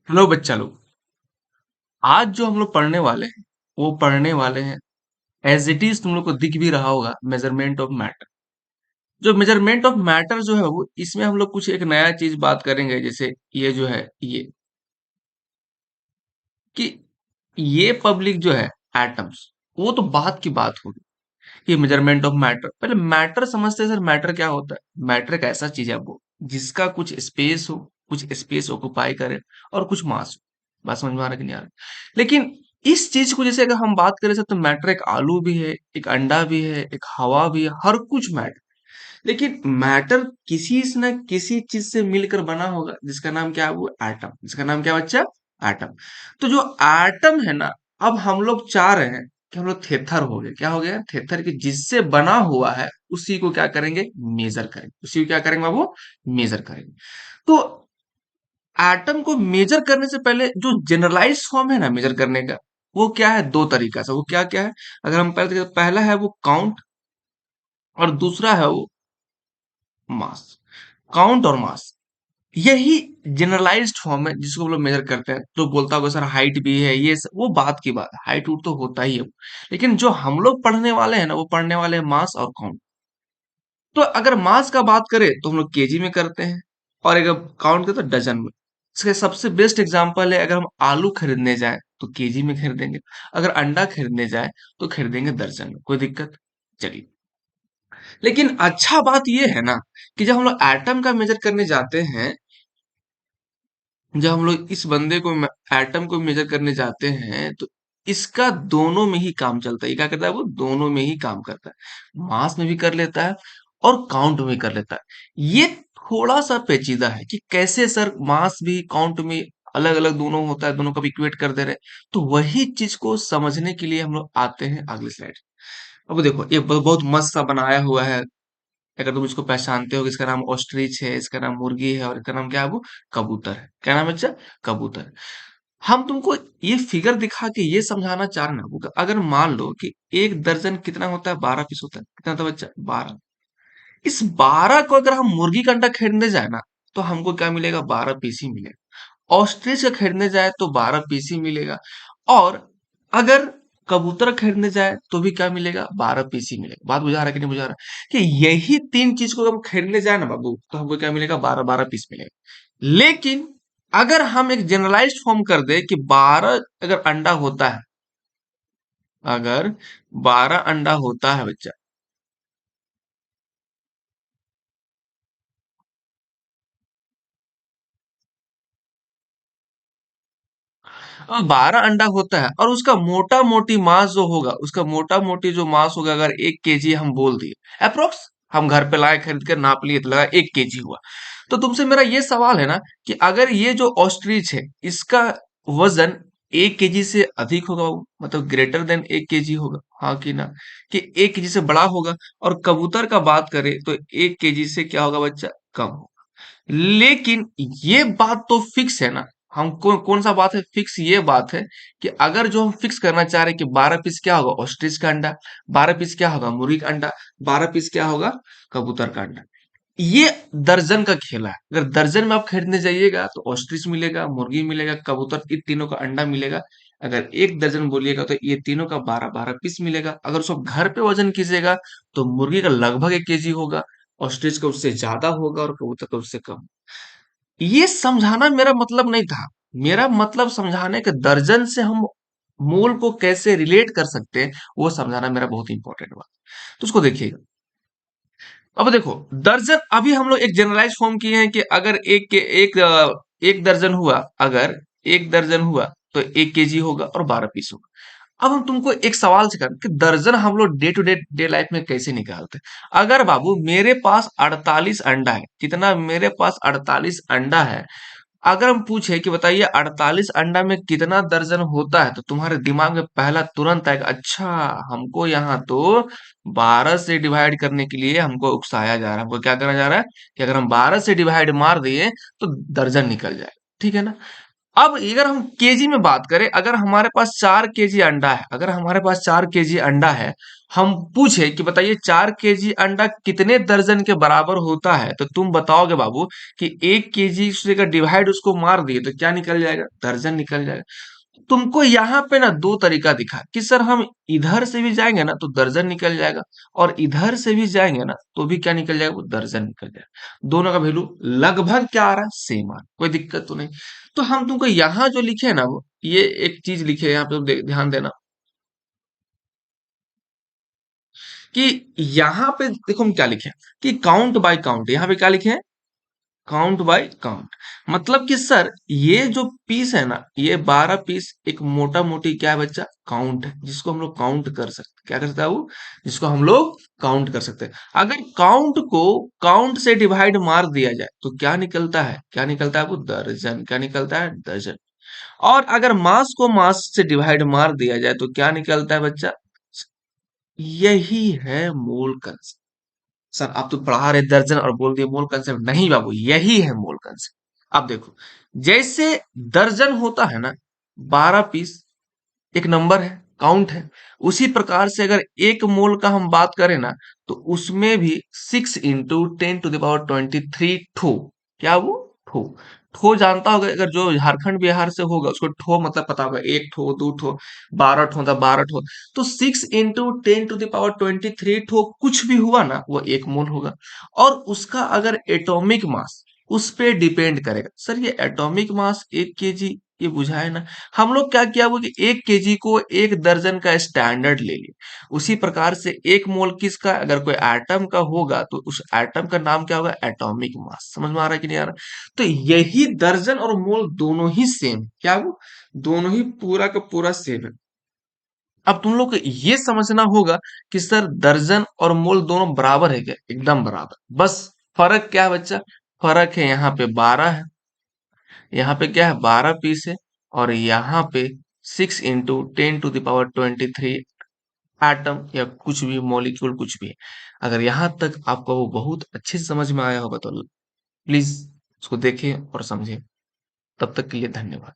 Hello बच्चा लोग। आज जो हम लोग पढ़ने वाले हैं वो पढ़ने वाले हैं एज इट इज। तुम लोग को दिख भी रहा होगा मेजरमेंट ऑफ मैटर। जो मेजरमेंट ऑफ मैटर जो है वो इसमें हम लोग कुछ एक नया चीज बात करेंगे। जैसे ये जो है ये कि ये पब्लिक जो है एटम्स, वो तो बात की बात होगी कि मेजरमेंट ऑफ मैटर। पहले मैटर समझते हैं। सर मैटर क्या होता है? मैटर एक ऐसा चीज है वो जिसका कुछ स्पेस हो, कुछ स्पेस ऑक्युपाई करे और कुछ मास हो। बात समझ में आ रहा है कि नहीं आ रहा? लेकिन इस चीज को जैसे अगर हम बात करें सर, तो मैटर एक आलू भी है, एक अंडा भी है, एक हवा भी है, हर कुछ मैटर। लेकिन मैटर किसी न किसी चीज से मिलकर बना होगा जिसका नाम क्या है? वो एटम। जिसका नाम क्या है बच्चा? एटम। तो जो एटम है ना, अब हम लोग चाह रहे हैं कि हम लोग थेथर हो गए। क्या हो गया? थेथर की जिससे बना हुआ है उसी को क्या करेंगे? मेजर करेंगे। उसी को क्या करेंगे बाबू? मेजर करेंगे। तो एटम को मेजर करने से पहले जो जनरलाइज फॉर्म है ना मेजर करने का, वो क्या है? दो तरीका से। वो क्या क्या है? अगर हम पहले पहला है वो काउंट, और दूसरा है वो मास। काउंट और मास, यही जनरलाइज्ड फॉर्म है जिसको हम लोग मेजर करते हैं। तो बोलता होगा सर हाइट भी है, ये वो बात की बात है, हाइट उट तो होता ही है। लेकिन जो हम लोग पढ़ने वाले हैं ना, वो पढ़ने वाले हैं मास और काउंट। तो अगर मास का बात करें तो हम लोग केजी में करते हैं, और अगर काउंट करें तो डजन में। इसका सबसे बेस्ट एग्जांपल है, अगर हम आलू खरीदने जाए तो केजी में खरीदेंगे, अगर अंडा खरीदने जाए तो खरीदेंगे दर्जन में। कोई दिक्कत? चलिए। लेकिन अच्छा बात ये है ना कि जब हम लोग एटम का मेजर करने जाते हैं, जब हम लोग इस बंदे को एटम को मेजर करने जाते हैं, तो इसका दोनों में ही काम चलता है। ये क्या करता है? वो दोनों में ही काम करता है। मास में भी कर लेता है और काउंट में भी कर लेता है। ये थोड़ा सा पेचीदा है कि कैसे सर मास भी काउंट में अलग अलग दोनों होता है, दोनों को इक्वेट कर दे रहे हैं। तो वही चीज को समझने के लिए हम लोग आते हैं अगले स्लाइड। अब देखो ये बहुत मस्त सा बनाया हुआ है। अगर तुम इसको पहचानते हो, इसका नाम ऑस्ट्रिच है, इसका नाम मुर्गी है, और इसका नाम क्या है? वो कबूतर है। क्या नाम है बच्चा? कबूतर। हम तुमको ये फिगर दिखा के ये समझाना चाह रहे हैं ना, अगर मान लो कि एक दर्जन कितना होता है? 12 पीस होता है। कितना होता है बच्चा? 12। इस 12 को अगर हम मुर्गी का अंडा खरीदने जाए ना, तो हमको क्या मिलेगा? 12 पीस ही मिलेगा। ऑस्ट्रिच का खरीदने जाए तो 12 पीस ही मिलेगा। और अगर कबूतर खरीदने जाए तो भी क्या मिलेगा? 12 पीस ही मिलेगा। बात बुझा रहा है कि नहीं बुझा रहा? कि यही तीन चीज को हम खरीदने जाए ना बाबू, तो हमको क्या मिलेगा? 12 12 पीस मिलेगा। लेकिन अगर हम एक जनरलाइज्ड फॉर्म कर दे कि 12 अगर अंडा होता है, अगर 12 अंडा होता है बच्चा, और 12 अंडा होता है और उसका मोटा मोटी मास जो होगा, उसका मोटा मोटी जो मास होगा, अगर 1 केजी हम बोल दिए अप्रोक्स, हम घर पे लाए खरीद कर नाप लिए तो लगा 1 केजी हुआ। तो तुमसे मेरा ये सवाल है ना कि अगर ये जो ऑस्ट्रिच है, इसका वजन 1 केजी से अधिक होगा, मतलब ग्रेटर देन 1 केजी होगा, हाँ कि ना? कि 1 केजी से बड़ा होगा। और कबूतर का बात करें तो 1 केजी से क्या होगा बच्चा? कम होगा। लेकिन ये बात तो फिक्स है ना। हम कौन सा बात है फिक्स? ये बात है कि अगर जो हम फिक्स करना चाह रहे हैं कि 12 पीस क्या होगा? ऑस्ट्रिच का अंडा। 12 पीस क्या होगा? मुर्गी का अंडा। 12 पीस क्या होगा? कबूतर का अंडा। ये दर्जन का खेला है। अगर दर्जन में आप खरीदने जाइएगा तो ऑस्ट्रिच मिलेगा, मुर्गी मिलेगा, कबूतर, इन तीनों का अंडा मिलेगा। अगर एक दर्जन बोलिएगा तो ये तीनों का 12 12 पीस मिलेगा। अगर उसको घर पे वजन कीजिएगा तो मुर्गी का लगभग 1 केजी होगा, ऑस्ट्रिच का उससे ज्यादा होगा, और कबूतर का उससे कम। ये समझाना मेरा मतलब नहीं था। मेरा मतलब समझाने के दर्जन से हम मोल को कैसे रिलेट कर सकते हैं, वो समझाना मेरा बहुत इंपॉर्टेंट बात। तो उसको देखिएगा। अब देखो, दर्जन अभी हम लोग एक जनरलाइज फॉर्म किए हैं कि अगर एक दर्जन हुआ, अगर एक दर्जन हुआ तो 1 केजी होगा और 12 पीस होगा। अब हम तुमको एक सवाल से कर कि दर्जन हम लोग day to day day life में कैसे निकालते हैं? अगर बाबू मेरे पास 48 अंडा है, कितना? मेरे पास 48 अंडा है। अगर हम पूछे कि बताइए 48 अंडा में कितना दर्जन होता है, तो तुम्हारे दिमाग में पहला तुरंत आएगा, अच्छा हमको यहाँ तो 12 से डिवाइड करने के लिए हमको उकसाया जा रहा है। हमको क्या करना जा रहा है कि अगर हम 12 से डिवाइड मार दिए तो दर्जन निकल जाए। ठीक है ना? अब अगर हम केजी में बात करें, अगर हमारे पास 4 केजी अंडा है, अगर हमारे पास 4 केजी अंडा है, हम पूछे कि बताइए 4 केजी अंडा कितने दर्जन के बराबर होता है, तो तुम बताओगे बाबू कि 1 केजी से का डिवाइड उसको मार दिए तो क्या निकल जाएगा, दर्जन निकल जाएगा। तुमको यहाँ पे ना दो तरीका दिखा कि सर हम इधर से भी जाएंगे ना तो दर्जन निकल जाएगा, और इधर से भी जाएंगे ना तो भी क्या निकल जाएगा, वो दर्जन निकल जाएगा। दोनों का वैल्यू लगभग क्या आ रहा है, सेम आ रहा है, कोई दिक्कत तो नहीं। तो हम तुमको यहाँ जो लिखे है ना, वो ये एक चीज लिखे है यहाँ पे, तुम ध्यान देना कि यहाँ पे देखो हम क्या लिखे हैं कि काउंट बाय काउंट, यहाँ पे क्या लिखे हैं, काउंट बाय काउंट। मतलब कि सर ये जो पीस है ना, ये 12 पीस एक मोटा मोटी क्या है बच्चा, काउंट है, जिसको हम लोग काउंट कर सकते हैं। क्या कर सकता है वो, जिसको हम लोग काउंट कर सकते हैं। अगर काउंट को काउंट से डिवाइड मार दिया जाए तो क्या निकलता है, क्या निकलता है वो, दर्जन। क्या निकलता है, दर्जन। और अगर मास को मास से डिवाइड मार दिया जाए तो क्या निकलता है बच्चा, यही है मोल कंसेप्ट। सर आप तो पढ़ा रहे दर्जन और बोल दिए मोल कंसेप्ट, नहीं बाबू यही है मोल कंसेप्ट। अब देखो, जैसे दर्जन होता है ना, 12 पीस एक नंबर है, काउंट है, उसी प्रकार से अगर एक मोल का हम बात करें ना, तो उसमें भी 6 × 10⁻23 ठो, क्या वो, ठो। ठो जानता होगा, अगर जो झारखंड बिहार से होगा उसको ठो मतलब पता होगा, एक ठो, दो ठो, 12 ठो था, 12 ठो। तो 6 × 10⁻23 ठो कुछ भी हुआ ना, वो एक मोल होगा। और उसका अगर एटॉमिक मास उस पे डिपेंड करेगा। सर ये एटॉमिक मास 1 केजी, ये बुझाए ना। हम लोग क्या किया वो कि 1 केजी को 1 दर्जन का स्टैंडर्ड ले लिए। उसी प्रकार से 1 मोल किसका, अगर कोई एटम का होगा तो उस एटम का नाम क्या होगा, एटॉमिक मास। समझ में आ रहा है कि नहीं आ रहा। तो यही दर्जन और मोल दोनों ही सेम, क्या वो, दोनों ही पूरा का पूरा सेम है। अब तुम लोग को ये समझना होगा कि सर दर्जन और मोल दोनों बराबर है क्या, एकदम बराबर। बस फर्क क्या है बच्चा, फर्क है यहाँ पे 12 है, यहाँ पे क्या है 12 पीस है, और यहाँ पे 6 × 10⁻23 एटम या कुछ भी मॉलिक्यूल कुछ भी है। अगर यहाँ तक आपको वो बहुत अच्छे से समझ में आया होगा तो प्लीज उसको देखें और समझें। तब तक के लिए धन्यवाद।